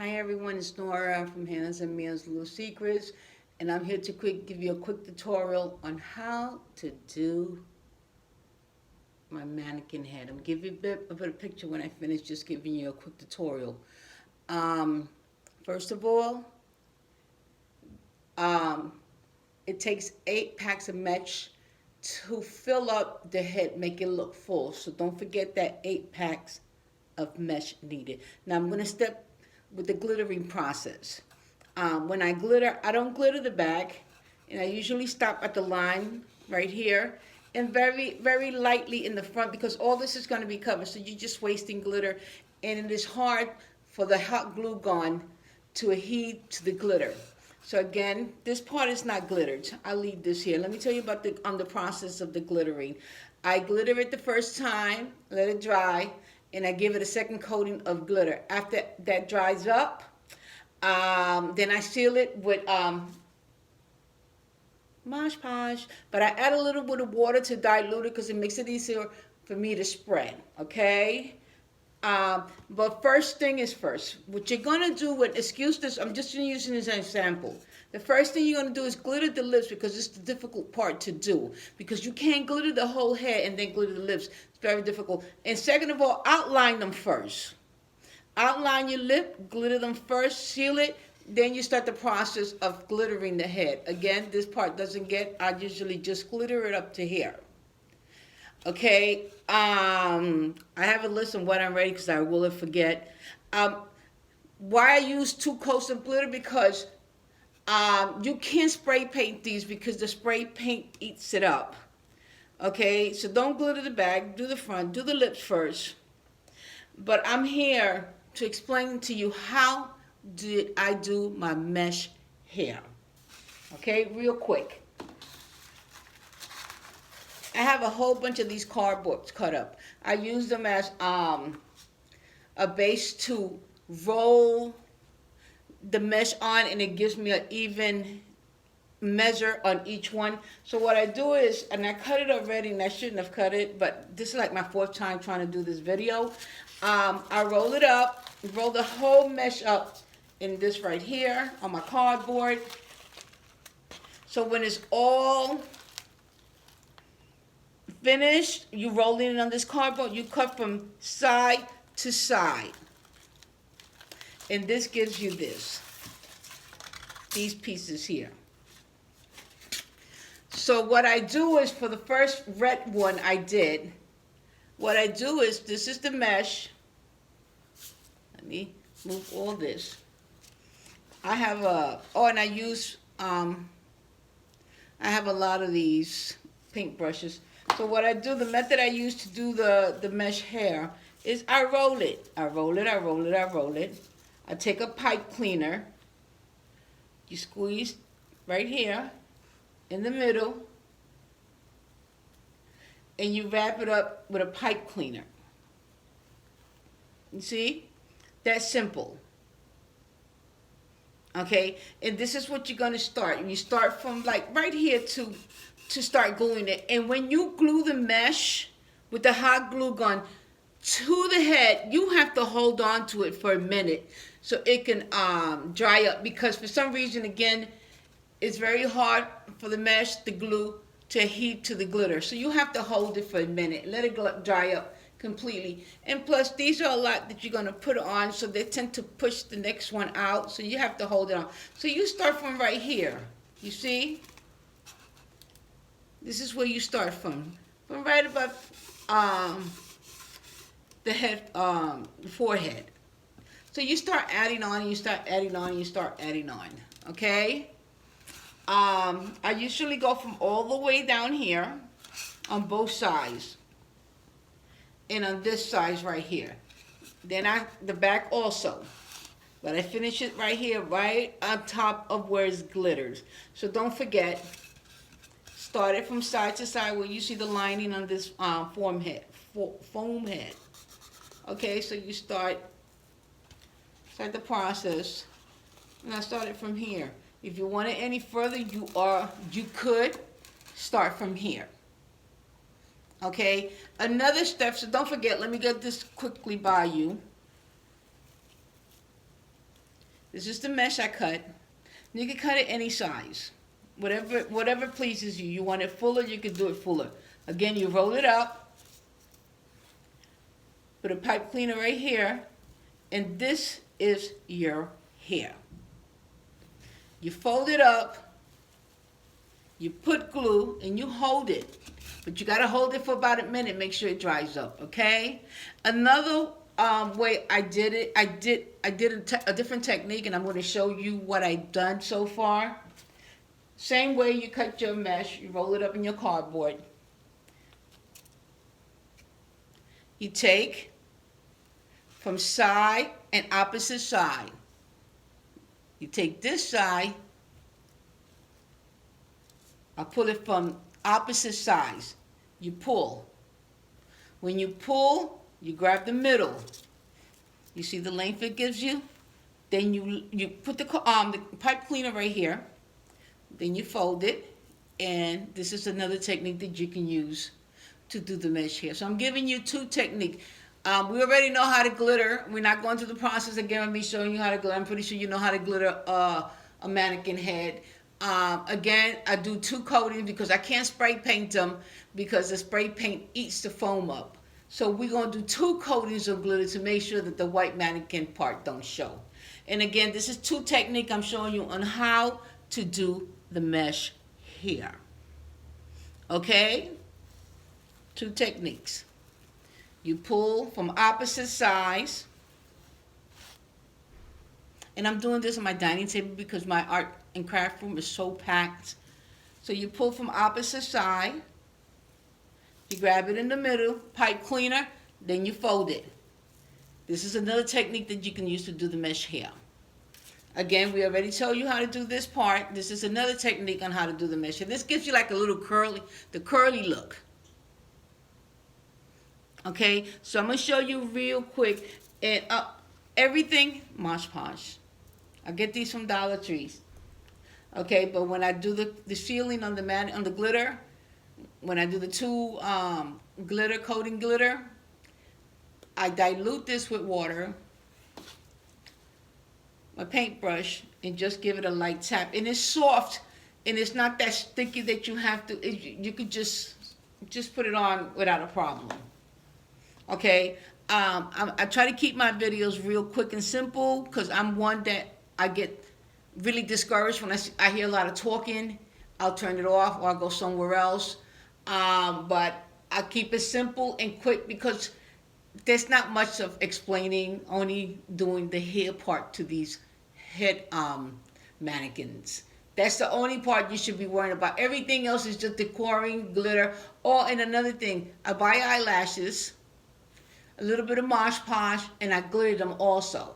Hi everyone, it's Nora from Hannah's and Mia's Little Secrets, and I'm here to give you a quick tutorial on how to do my mannequin head. I'm giving you a bit of a picture when I finish, just giving you a quick tutorial. Um, First of all, um, it takes 8 packs of mesh to fill up the head, make it look full. So don't forget that 8 packs of mesh needed. Now I'm going to step with the glittering process. When I glitter, I don't glitter the back, and I usually stop at the line right here and very, very lightly in the front because all this is going to be covered. So you're just wasting glitter, and it is hard for the hot glue gun to adhere to the glitter. So again, this part is not glittered. I'll leave this here. Let me tell you about the process of the glittering. I glitter it the first time, let it dry, and I give it a second coating of glitter. After that dries up, then I seal it with Mod Podge, but I add a little bit of water to dilute it because it makes it easier for me to spread, okay? But first thing is first. What you're going to do with, excuse this, I'm just using this as an example. The first thing you're going to do is glitter the lips because it's the difficult part to do. Because you can't glitter the whole head and then glitter the lips. It's very difficult. And second of all, outline them first. Outline your lip, glitter them first, seal it. Then you start the process of glittering the head. Again, this part doesn't get, I usually just glitter it up to here. Okay, I have a list of what I'm ready because I will forget. Why I use 2 coats of glitter because you can't spray paint these because the spray paint eats it up. Okay, so don't glitter the back, do the front, do the lips first. But I'm here to explain to you how did I do my mesh hair. Okay, real quick. I have a whole bunch of these cardboards cut up. I use them as a base to roll the mesh on, and it gives me an even measure on each one. So what I do is, and I cut it already, and I shouldn't have cut it, but this is like my 4th time trying to do this video. I roll it up, roll the whole mesh up in this right here on my cardboard. So when it's all finished, you roll it on this cardboard, you cut from side to side. And this gives you these pieces here. So what I do is, for the first red one I did, what I do is, this is the mesh. Let me move all this. I have and I use, I have a lot of these paint brushes. So what I do, the method I use to do the mesh hair is I roll it. I roll it, I roll it, I roll it. I take a pipe cleaner. You squeeze right here in the middle, and you wrap it up with a pipe cleaner. You see? That's simple. Okay? And this is what you're going to start. You start from like right here to start gluing it. And when you glue the mesh with the hot glue gun to the head, you have to hold on to it for a minute so it can dry up, because for some reason, again, it's very hard for the mesh, the glue, to adhere to the glitter. So you have to hold it for a minute, let it dry up completely. And plus, these are a lot that you're going to put on, so they tend to push the next one out, so you have to hold it on. So you start from right here. You see? This is where you start from right above the head, the forehead. So you start adding on, and you start adding on, and you start adding on. Okay? I usually go from all the way down here on both sides, and on this side right here. Then the back also. But I finish it right here, right on top of where it glitters. So don't forget, start it from side to side where you see the lining on this foam head. Okay, so you start the process, and I started from here. If you want it any further, you could start from here. Okay, another step, so don't forget, let me get this quickly by you. This is the mesh I cut. You can cut it any size. Whatever pleases you. You want it fuller, you can do it fuller. Again, you roll it up. Put a pipe cleaner right here. And this is your hair. You fold it up. You put glue and you hold it. But you got to hold it for about a minute. Make sure it dries up, okay? Another way I did it, I did a different technique, and I'm going to show you what I've done so far. Same way you cut your mesh, you roll it up in your cardboard. You take from side and opposite side. You take this side, I pull it from opposite sides. You pull. When you pull, you grab the middle. You see the length it gives you? Then you put the pipe cleaner right here. Then you fold it. And this is another technique that you can use to do the mesh here. So I'm giving you two techniques. We already know how to glitter. We're not going through the process again of me showing you how to glitter. I'm pretty sure you know how to glitter a mannequin head. Again, I do two coatings because I can't spray paint them because the spray paint eats the foam up. So we're going to do two coatings of glitter to make sure that the white mannequin part don't show. And again, this is two techniques I'm showing you on how to do the mesh here. Okay? Two techniques. You pull from opposite sides. And I'm doing this on my dining table because my art and craft room is so packed. So you pull from opposite side. You grab it in the middle, pipe cleaner, then you fold it. This is another technique that you can use to do the mesh hair. Again, we already told you how to do this part. This is another technique on how to do the mesh hair. This gives you like a little curly look. Okay, so I'm going to show you real quick. And everything, Mod Podge. I get these from Dollar Trees. Okay, but when I do the sealing on the glitter, when I do the two glitter coating glitter, I dilute this with water, my paintbrush, and just give it a light tap. And it's soft, and it's not that sticky that you have to. You could just put it on without a problem. Okay, I try to keep my videos real quick and simple because I'm one that I get really discouraged when I hear a lot of talking. I'll turn it off or I'll go somewhere else. But I keep it simple and quick because there's not much of explaining, only doing the hair part to these head mannequins. That's the only part you should be worrying about. Everything else is just decoring, glitter. Oh, and another thing, I buy eyelashes, a little bit of Mod Podge, and I glitter them also.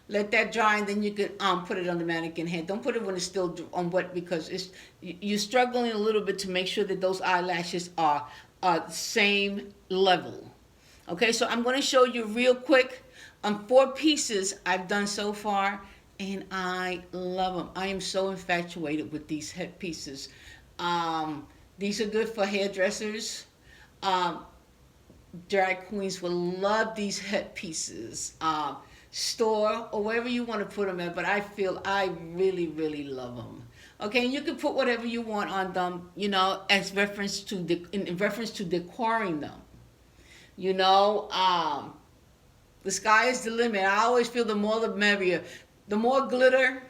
Let that dry, and then you could put it on the mannequin head. Don't put it when it's still on wet because you're struggling a little bit to make sure that those eyelashes are the same level. Okay, so I'm going to show you real quick 4 pieces I've done so far, and I love them. I am so infatuated with these head pieces. These are good for hairdressers. Drag queens will love these head pieces. Store or wherever you want to put them at, but I feel I really, really love them. Okay, and you can put whatever you want on them, you know, as reference to in reference to decoring them. You know, the sky is the limit. I always feel the more the merrier. The more glitter,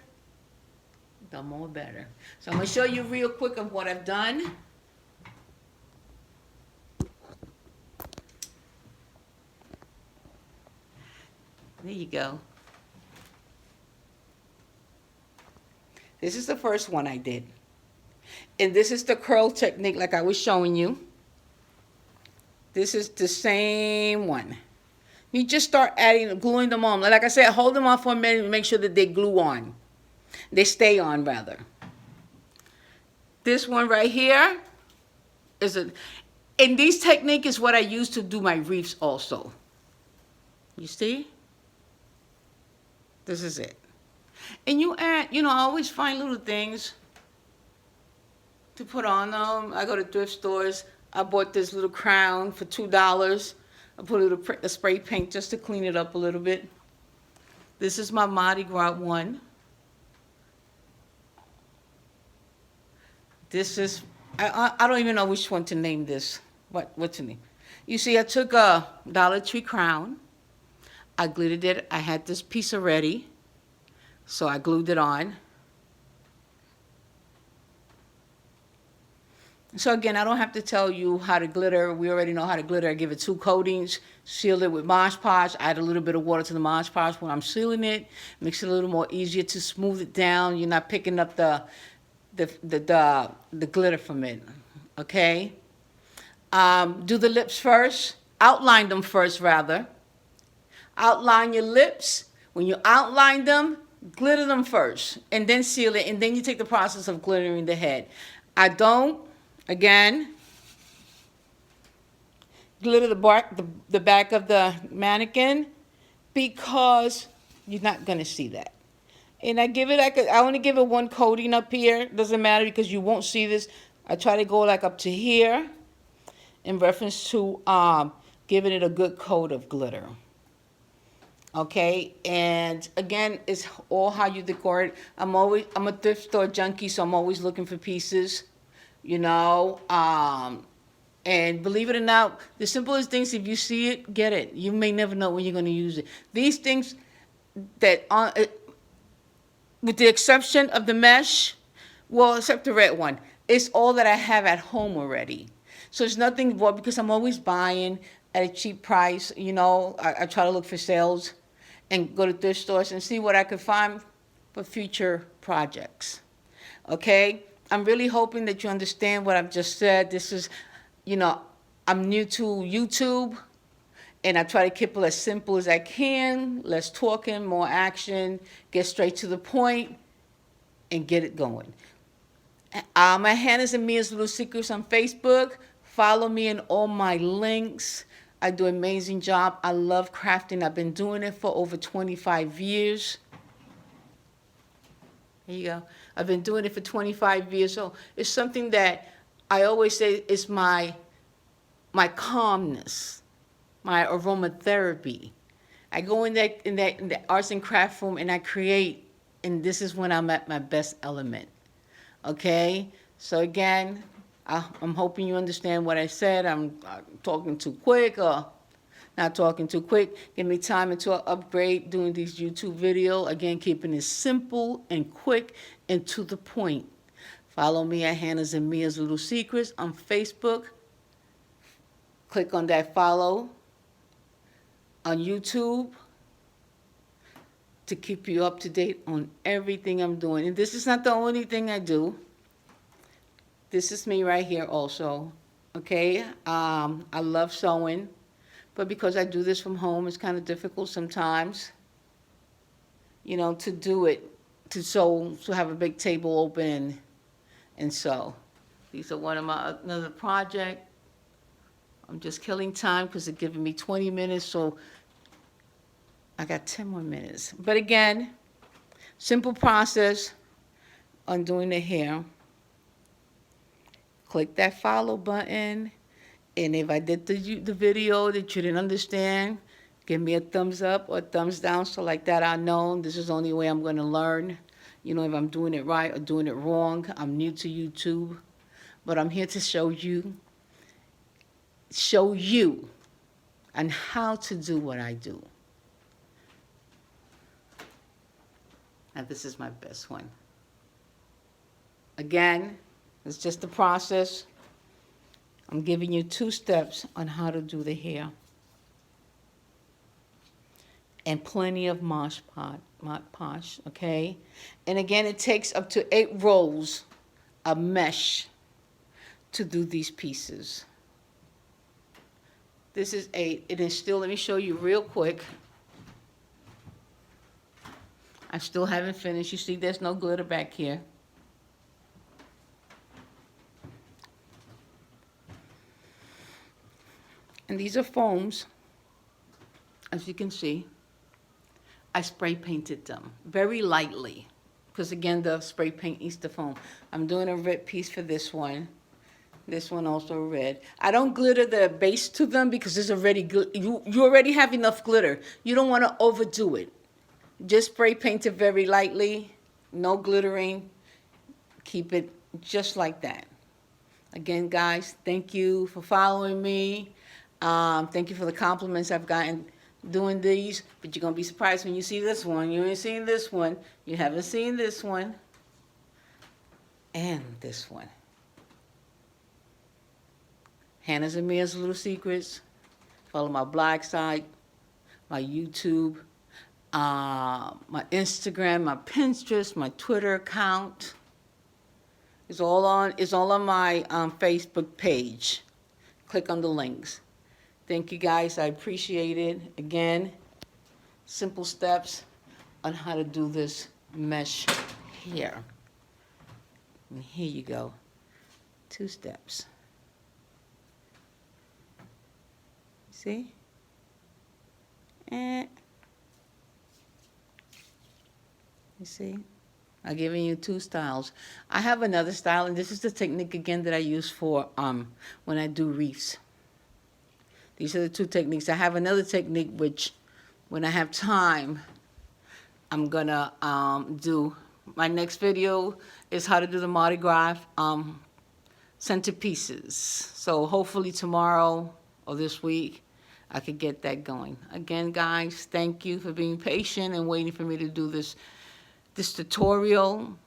the more better. So I'm gonna show you real quick of what I've done. There you go. This is the first one I did. And this is the curl technique like I was showing you. This is the same one. You just start gluing them on. Like I said, hold them on for a minute and make sure that they glue on. They stay on, rather. This one right here is and this technique is what I use to do my wreaths also. You see? This is it. And you add, you know, I always find little things to put on them. I go to thrift stores. I bought this little crown for $2. I put a little spray paint just to clean it up a little bit. This is my Mardi Gras one. This is, I don't even know which one to name this. What's the name? You see, I took a Dollar Tree crown. I glittered it. I had this piece already, so I glued it on. So again, I don't have to tell you how to glitter. We already know how to glitter. I give it 2 coatings, seal it with Mod Podge. Add a little bit of water to the Mod Podge when I'm sealing it. Makes it a little more easier to smooth it down. You're not picking up the glitter from it. Okay. Do the lips first. Outline them first, rather. Outline your lips. When you outline them, glitter them first, and then seal it, and then you take the process of glittering the head. I don't. Again, glitter the back of the mannequin because you're not going to see that. And I give it I only give it 1 coating up here. Doesn't matter because you won't see this. I try to go like up to here in reference to giving it a good coat of glitter. Okay, and again, it's all how you decor it. I'm a thrift store junkie, so I'm always looking for pieces. You know, and believe it or not, the simplest things, if you see it, get it. You may never know when you're going to use it. These things that, with the exception of the mesh, well, except the red one, it's all that I have at home already. So it's nothing more because I'm always buying at a cheap price. You know, I try to look for sales and go to thrift stores and see what I could find for future projects. Okay? I'm really hoping that you understand what I've just said. This is, you know, I'm new to YouTube, and I try to keep it as simple as I can. Less talking, more action, get straight to the point, and get it going. My Hannah's and Mia's Little Secrets on Facebook. Follow me in all my links. I do an amazing job. I love crafting. I've been doing it for over 25 years. There you go. I've been doing it for 25 years. So it's something that I always say is my calmness, my aromatherapy. I go in the arts and craft room and I create, and this is when I'm at my best element. Okay? So again, I'm hoping you understand what I said. I'm talking too quick or not talking too quick. Give me time until I upgrade doing these YouTube videos. Again, keeping it simple and quick and to the point. Follow me at Hannah's and Mia's Little Secrets on Facebook. Click on that follow on YouTube to keep you up to date on everything I'm doing. And this is not the only thing I do. This is me right here also. Okay? I love sewing. But because I do this from home, it's kind of difficult sometimes, you know, to do it, to sew, to have a big table open and sew. These are one of my, another project. I'm just killing time because it's giving me 20 minutes, so I got 10 more minutes. But again, simple process on doing the hair. Click that follow button. And if I did the video that you didn't understand, give me a thumbs up or a thumbs down. So like that, I know this is the only way I'm going to learn. You know, if I'm doing it right or doing it wrong. I'm new to YouTube. But I'm here to show you on how to do what I do. And this is my best one. Again, it's just the process. I'm giving you 2 steps on how to do the hair. And plenty of Mod Podge, okay? And again, it takes up to 8 rolls of mesh to do these pieces. This is 8. It is still, let me show you real quick. I still haven't finished. You see there's no glitter back here. And these are foams, as you can see. I spray painted them very lightly because, again, the spray paint eats the foam. I'm doing a red piece for this one. This one also red. I don't glitter the base to them because there's already you already have enough glitter. You don't want to overdo it. Just spray paint it very lightly, no glittering. Keep it just like that. Again, guys, thank you for following me. Thank you for the compliments I've gotten doing these. But you're going to be surprised when you see this one. You ain't seen this one. You haven't seen this one. And this one. Hannah's and Mia's Little Secrets. Follow my blog site, my YouTube, my Instagram, my Pinterest, my Twitter account. It's all on my Facebook page. Click on the links. Thank you guys. I appreciate it. Again, simple steps on how to do this mesh here. And here you go. 2 steps. See? And you see? I'm giving you 2 styles. I have another style, and this is the technique again that I use for when I do wreaths. These are the 2 techniques. I have another technique which, when I have time, I'm gonna do. My next video is how to do the Mardi Gras centerpieces. So hopefully tomorrow or this week, I could get that going. Again, guys, thank you for being patient and waiting for me to do this tutorial.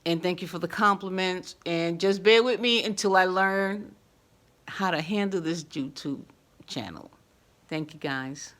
And thank you for the compliments. And just bear with me until I learn how to handle this YouTube channel. Thank you, guys.